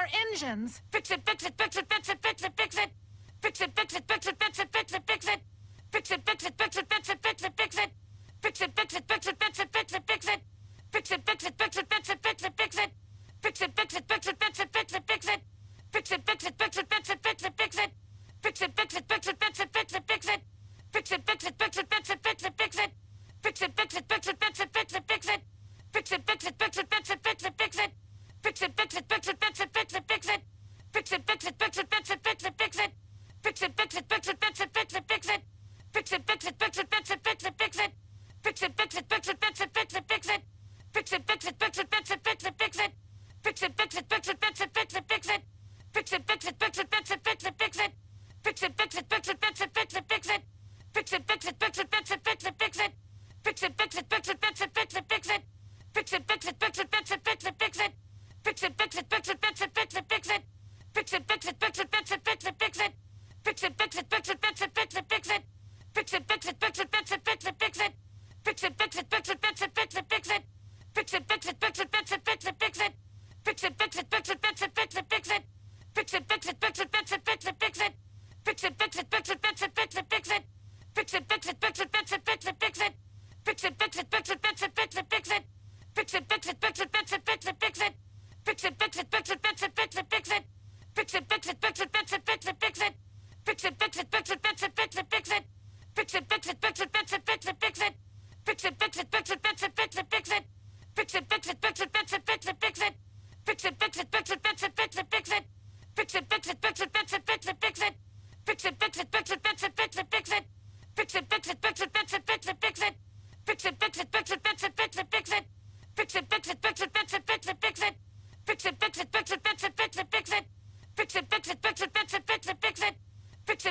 our engines. Fix it, fix it, fix it, fix it, fix it, fix it. Fix it, fix it, fix it, fix it, fix it, fix it. Fix it, fix it, fix it, fix it, fix it, fix it. Fix it, fix it, fix it, fix it, fix it, fix it. Fix it, fix it, fix it, fix it, fix it, fix it. Fix it, fix it, fix it, fix it, fix it, fix it. Fix it, fix it, fix it, fix it, fix it, fix it. Fix it, fix it, fix it, fix it, fix it, fix it. Fix it, fix it, fix it, fix it, fix it, fix it. Fix it, fix it, fix it, fix it, fix it, fix it. Fix it, fix it, fix it, fix it, fix it, fix it. Fix it, fix it, fix it, fix it, fix it, fix it. Fix it, fix it, fix it, fix it, fix it, fix it. Fix it, fix it, fix it, fix it, fix it, fix it. Fix it, fix it, fix it, fix it, fix it, fix it. Fix it, fix it, fix it, fix it, fix it, fix it. Fix it, fix it, fix it, fix it, fix it, fix it. Fix it, fix it, fix it, fix it, fix it, fix it. Fix it, fix it, fix it, fix it, fix it, fix it. Fix it, fix it, fix it, fix it, fix it, fix it. Fix it, fix it, fix it, fix it, fix it, fix it. Fix it, fix it, fix it, fix it, fix it, fix it. Fix it, fix it, fix it, fix it, fix it, fix it. Fix it, fix it, fix it, fix it, fix it, fix it. Fix it, fix it, fix it, fix it, fix it, fix it. Fix it, fix it, fix it, fix it, fix it, fix it. Fix it, fix it, fix it, fix it, fix it, fix it. Fix it, fix it, fix it, fix it, fix it, fix it. Fix it, fix it, fix it, fix it, fix it, fix it. Fix it, fix it, fix it, fix it, fix it, fix it. Fix it, fix it, fix it, fix it, fix it, fix it. Fix it, fix it, fix it, fix it, fix it, fix it. Fix it, fix it, fix it, fix it, fix it, fix it. Fix it, fix it, fix it, fix it, fix it, fix it. Fix it, fix it, fix it, fix it, fix it, fix it. Fix it, fix it, fix it, fix it, fix it, fix it. Fix it, fix it, fix it, fix it, fix it, fix it. Fix it, fix it, fix it, fix it, fix it, fix it. Fix it, fix it, fix it, fix it, fix it, fix it. Fix it, fix it, fix it, fix it, fix it, fix it. Fix it, fix it, fix it, fix it, fix it, fix it. Fix it, fix it, fix it, fix it, fix it, fix it. Fix it, fix it, fix it, fix it, fix it, fix it. Fix it, fix it, fix it, fix it, fix it, fix it. Fix it, fix it, fix it, fix it, fix it, fix it. Fix it, fix it, fix it, fix it, fix it, fix it. Fix it, fix it, fix it, fix it, fix it, fix it. Fix it, fix it, fix it, fix it, fix it, fix it. Fix it, fix it, fix it, fix it, fix it, fix it. Fix it, fix it, fix it, fix it, fix it, fix it. Fix it, fix it, fix it, fix it, fix it, fix it. Fix it, fix it, fix it, fix it, fix it, fix it. Fix it, fix it, fix it, fix it, fix it, fix it. Fix it, fix it, fix it, fix it, fix it, fix it. Fix it, fix it, fix it, fix it, fix it, fix it. Fix it, fix it, fix it, fix it, fix it, fix it. Fix it, fix it, fix it, fix it, fix it, fix it. Fix it, fix it, fix it, fix it, fix it, fix it. Fix it, fix it, fix it, fix it, fix it, fix it. Fix it, fix it, fix it, fix it, fix it, fix it. Fix it, fix it, fix it, fix it, fix it, fix it. Fix it, fix it, fix it, fix it, fix it, fix it. Fix it, fix it, fix it, fix it, fix it, fix it. Fix it, fix it, fix it, fix it, fix it, fix it. Fix it, fix it, fix it, fix it, fix it, fix it. Fix it, fix it, fix it, fix it, fix it, fix it. Fix it, fix it, fix it, fix it, fix it, fix it. Fix it, fix it, fix it, fix it, fix it, fix it. Fix it, fix it, fix it, fix it, fix it, fix it. Fix it, fix it, fix it, fix it, fix it, fix it. Fix it, fix it, fix it, fix it, fix it, fix it. Fix it, fix it, fix it, fix it, fix it, fix it. Fix it, fix it, fix it, fix it, fix it, fix it. Fix it, fix it, fix it, fix it, fix it, fix it. Fix it, fix it, fix it, fix it, fix it, fix it. Fix it, fix it, fix it, fix it, fix it, fix it. Fix it, fix it, fix it, fix it, fix it, fix it. Fix it, fix it, fix it, fix it, fix it, fix it. Fix it, fix it, fix it, fix it, fix it, fix it. Fix it, fix it, fix it, fix it, fix it, fix it. Fix it, fix it, fix it, fix it, fix it, fix it. Fix it, fix it, fix it, fix it, fix it, fix it. Fix it, fix it, fix it, fix it, fix it, fix it. Fix it, fix it, fix it, fix it, fix it, fix it. Fix it, fix it, fix it, fix it, fix it, fix it. Fix it, fix it, fix it, fix it, fix it, fix it. Fix it, fix it, fix it, fix it, fix it, fix it. Fix it, fix it, fix it, fix it, fix it, fix it. Fix it, fix it, fix it, fix it, fix it, fix it. Fix it, fix it, fix it, fix it, fix it, fix it. Fix it, fix it, fix it, fix it, fix it, fix it. Fix it, fix it, fix it, fix it, fix it, fix it. Fix it, fix it, fix it, fix it, fix it, fix it. Fix it, fix it, fix it, fix it, fix it, fix it. Fix it, fix it, fix it, fix it, fix it, fix it. Fix it, fix it, fix it, fix it, fix it, fix it. Fix it, fix it, fix it, fix it, fix it, fix it. Fix it, fix it, fix it, fix it, fix it, fix it. Fix it, fix it, fix it, fix it, fix it, fix it. Fix it, fix it, fix it, fix it, fix it, fix it. Fix it, fix it, fix it, fix it, fix it, fix it. Fix it, fix it, fix it, fix it, fix it, fix it. Fix it, fix it, fix it, fix it, fix it, fix it. Fix it, fix it, fix it, fix it, fix it, fix it. Fix it, fix it, fix it, fix it, fix it, fix it. Fix it, fix it,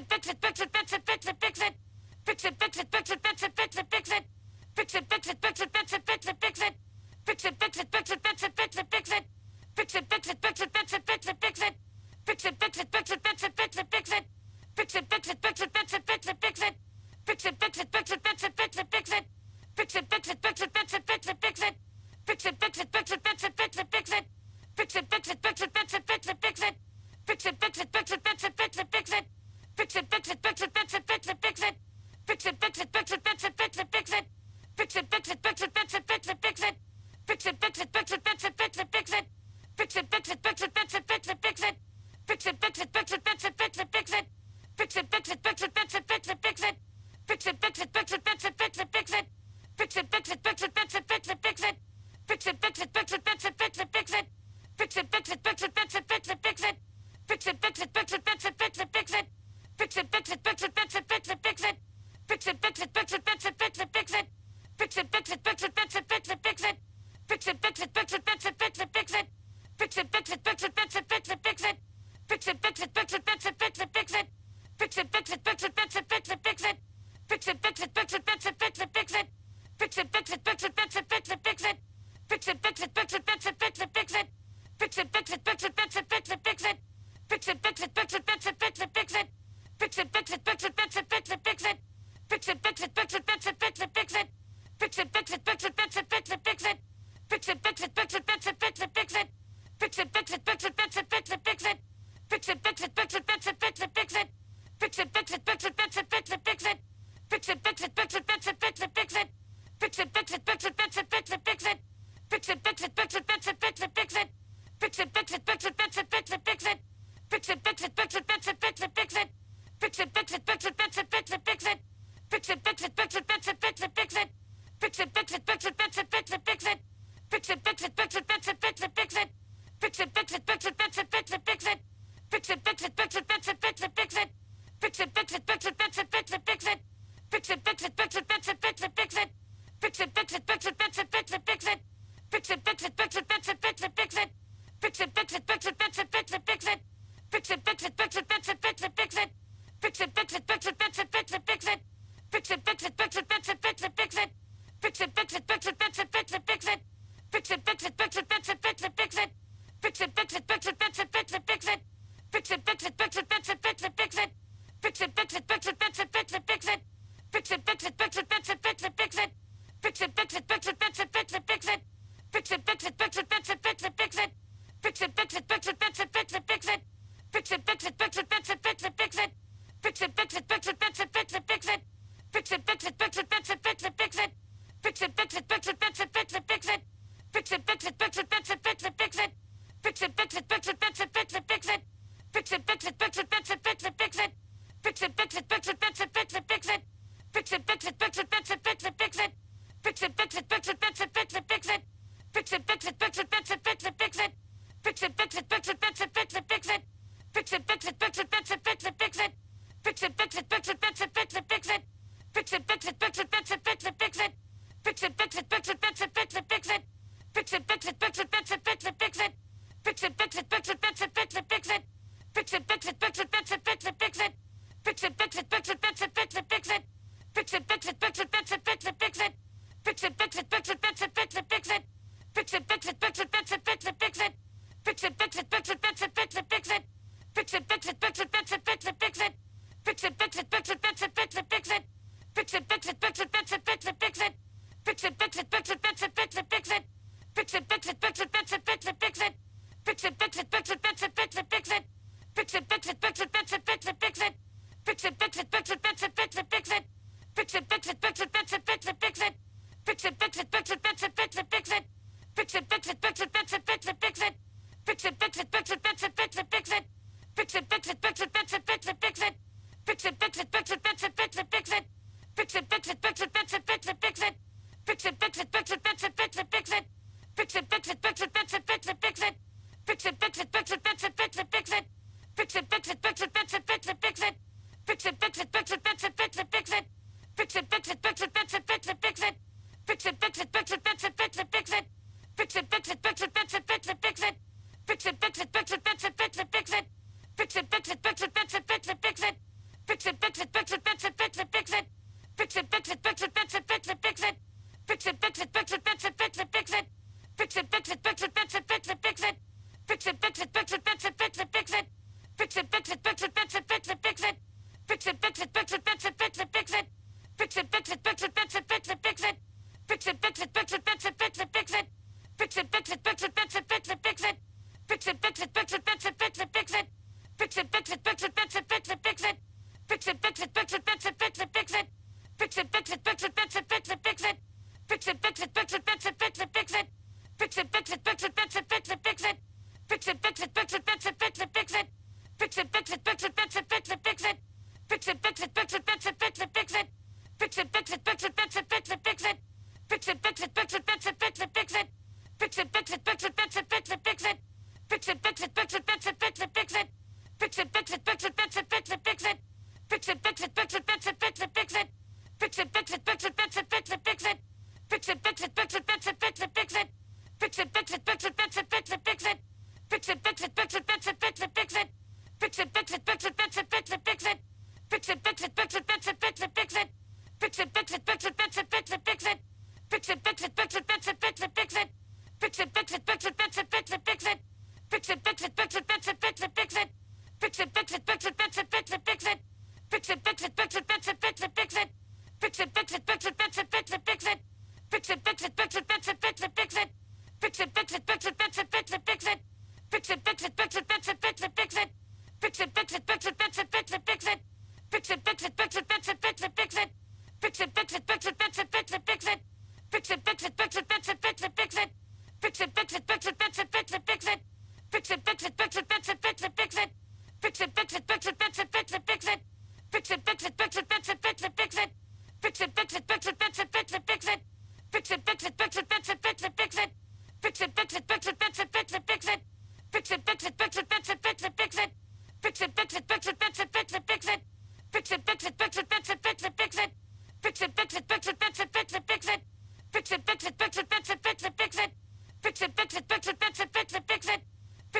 fix it, fix it, fix it, fix it. Fix it, fix it, fix it, fix it, fix it, fix it. Fix it, fix it, fix it, fix it, fix it, fix it. Fix it, fix it, fix it, fix it, fix it, fix it. Fix it, fix it, fix it, fix it, fix it, fix it. Fix it, fix it, fix it, fix it, fix it, fix it. Fix it, fix it, fix it, fix it, fix it, fix it. Fix it, fix it, fix it, fix it, fix it, fix it. Fix it, fix it, fix it, fix it, fix it, fix it. Fix it, fix it, fix it, fix it, fix it, fix it. Fix it, fix it, fix it, fix it, fix it, fix it. Fix it, fix it, fix it, fix it, fix it, fix it. Fix it, fix it, fix it, fix it, fix it, fix it. Fix it, fix it, fix it, fix it, fix it, fix it. Fix it, fix it, fix it, fix it, fix it, fix it. Fix it, fix it, fix it, fix it, fix it, fix it. Fix it, fix it, fix it, fix it, fix it, fix it. Fix it, fix it, fix it, fix it, fix it, fix it. Fix it, fix it, fix it, fix it, fix it, fix it. Fix it, fix it, fix it, fix it, fix it, fix it. Fix it, fix it, fix it, fix it, fix it, fix it. Fix it, fix it, fix it, fix it, fix it, fix it. Fix it, fix it, fix it, fix it, fix it, fix it. Fix it, fix it, fix it, fix it, fix it, fix it. Fix it, fix it, fix it, fix it, fix it, fix it. Fix it, fix it, fix it, fix it, fix it, fix it. Fix it, fix it, fix it, fix it, fix it, fix it. Fix it, fix it, fix it, fix it, fix it, fix it. Fix it, fix it, fix it, fix it, fix it, fix it. Fix it, fix it, fix it, fix it, fix it, fix it. Fix it, fix it, fix it, fix it, fix it, fix it. Fix it, fix it, fix it, fix it, fix it, fix it. Fix it, fix it, fix it, fix it, fix it, fix it. Fix it, fix it, fix it, fix it, fix it, fix it. Fix it, fix it, fix it, fix it, fix it, fix it. Fix it, fix it, fix it, fix it, fix it, fix it. Fix it, fix it, fix it, fix it, fix it, fix it. Fix it, fix it, fix it, fix it, fix it, fix it. Fix it, fix it, fix it, fix it, fix it, fix it. Fix it, fix it, fix it, fix it, fix it, fix it. Fix it, fix it, fix it, fix it, fix it, fix it. Fix it, fix it, fix it, fix it, fix it, fix it. Fix it, fix it, fix it, fix it, fix it, fix it. Fix it, fix it, fix it, fix it, fix it, fix it. Fix it, fix it, fix it, fix it, fix it, fix it. Fix it, fix it, fix it, fix it, fix it, fix it. Fix it, fix it, fix it, fix it, fix it, fix it. Fix it, fix it, fix it, fix it, fix it, fix it. Fix it, fix it, fix it, fix it, fix it, fix it. Fix it, fix it, fix it, fix it, fix it, fix it. Fix it, fix it, fix it, fix it, fix it, fix it. Fix it, fix it, fix it, fix it, fix it, fix it. Fix it, fix it, fix it, fix it, fix it, fix it. Fix it, fix it, fix it, fix it, fix it, fix it. Fix it, fix it, fix it, fix it, fix it, fix it. Fix it, fix it, fix it, fix it, fix it, fix it. Fix it, fix it, fix it, fix it, fix it, fix it. Fix it, fix it, fix it, fix it, fix it, fix it. Fix it, fix it, fix it, fix it, fix it, fix it. Fix it, fix it, fix it, fix it, fix it, fix it. Fix it, fix it, fix it, fix it, fix it, fix it. Fix it, fix it, fix it, fix it, fix it, fix it. Fix it, fix it, fix it, fix it, fix it, fix it. Fix it, fix it, fix it, fix it, fix it, fix it. Fix it, fix it, fix it, fix it, fix it, fix it. Fix it, fix it, fix it, fix it, fix it, fix it. Fix it, fix it, fix it, fix it, fix it, fix it. Fix it, fix it, fix it, fix it, fix it, fix it. Fix it, fix it, fix it, fix it, fix it, fix it. Fix it, fix it, fix it, fix it, fix it, fix it. Fix it, fix it, fix it, fix it, fix it, fix it. Fix it, fix it, fix it, fix it, fix it, fix it. Fix it, fix it, fix it, fix it, fix it, fix it. Fix it, fix it, fix it, fix it, fix it, fix it. Fix it, fix it, fix it, fix it, fix it, fix it. Fix it, fix it, fix it, fix it, fix it, fix it. Fix it, fix it, fix it, fix it, fix it, fix it. Fix it, fix it, fix it, fix it, fix it, fix it. Fix it, fix it, fix it, fix it, fix it, fix it. Fix it, fix it, fix it, fix it, fix it, fix it. Fix it, fix it, fix it, fix it, fix it, fix it. Fix it, fix it, fix it, fix it, fix it, fix it. Fix it, fix it, fix it, fix it, fix it, fix it. Fix it, fix it, fix it, fix it, fix it, fix it. Fix it, fix it, fix it, fix it, fix it, fix it. Fix it, fix it, fix it, fix it, fix it, fix it. Fix it, fix it, fix it, fix it, fix it, fix it. Fix it, fix it, fix it, fix it, fix it, fix it. Fix it, fix it, fix it, fix it, fix it, fix it. Fix it, fix it, fix it, fix it, fix it, fix it. Fix it, fix it, fix it, fix it, fix it, fix it. Fix it, fix it, fix it, fix it, fix it, fix it. Fix it, fix it, fix it, fix it, fix it, fix it. Fix it, fix it, fix it, fix it, fix it, fix it. Fix it, fix it, fix it, fix it, fix it, fix it. Fix it, fix it, fix it, fix it, fix it, fix it. Fix it, fix it, fix it, fix it, fix it, fix it. Fix it, fix it, fix it, fix it, fix it, fix it. Fix it, fix it, fix it, fix it, fix it, fix it. Fix it, fix it, fix it, fix it, fix it, fix it. Fix it, fix it, fix it, fix it, fix it, fix it. Fix it, fix it, fix it, fix it, fix it, fix it. Fix it, fix it, fix it, fix it, fix it, fix it. Fix it, fix it, fix it, fix it, fix it, fix it. Fix it, fix it, fix it, fix it, fix it, fix it. Fix it, fix it, fix it, fix it, fix it, fix it. Fix it, fix it, fix it, fix it, fix it, fix it. Fix it, fix it, fix it, fix it, fix it, fix it. Fix it, fix it, fix it, fix it, fix it, fix it. Fix it, fix it, fix it, fix it, fix it, fix it. Fix it, fix it, fix it, fix it, fix it, fix it. Fix it, fix it, fix it, fix it, fix it, fix it. Fix it, fix it, fix it, fix it, fix it, fix it. Fix it, fix it, fix it, fix it, fix it, fix it. Fix it, fix it, fix it, fix it, fix it, fix it. Fix it, fix it, fix it, fix it, fix it, fix it. Fix it, fix it, fix it, fix it, fix it, fix it. Fix it, fix it, fix it, fix it, fix it, fix it. Fix it, fix it, fix it, fix it, fix it, fix it. Fix it, fix it, fix it, fix it, fix it, fix it. Fix it, fix it, fix it, fix it, fix it, fix it. Fix it, fix it, fix it, fix it, fix it, fix it.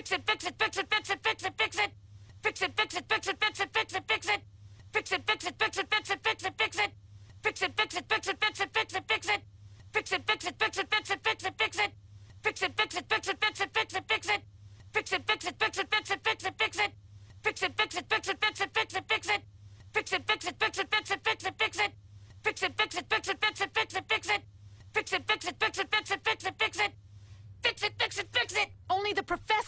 Fix it, fix it, fix it, fix it, fix it, fix it. Fix it, fix it, fix it, fix it, fix it, fix it. Fix it, fix it, fix it, fix it, fix it, fix it. Fix it, fix it, fix it, fix it, fix it, fix it. Fix it, fix it, fix it, fix it, fix it, fix it. Fix it, fix it, fix it, fix it, fix it, fix it. Fix it, fix it, fix it, fix it, fix it, fix it. Fix it, fix it, fix it, fix it, fix it, fix it. Fix it, fix it, fix it, fix it, fix it, fix it. Fix it, fix it, fix it, fix it, fix it, fix it. Fix it, fix it, fix it, fix it, fix it, fix it. Fix it, fix it, fix it. Only the professor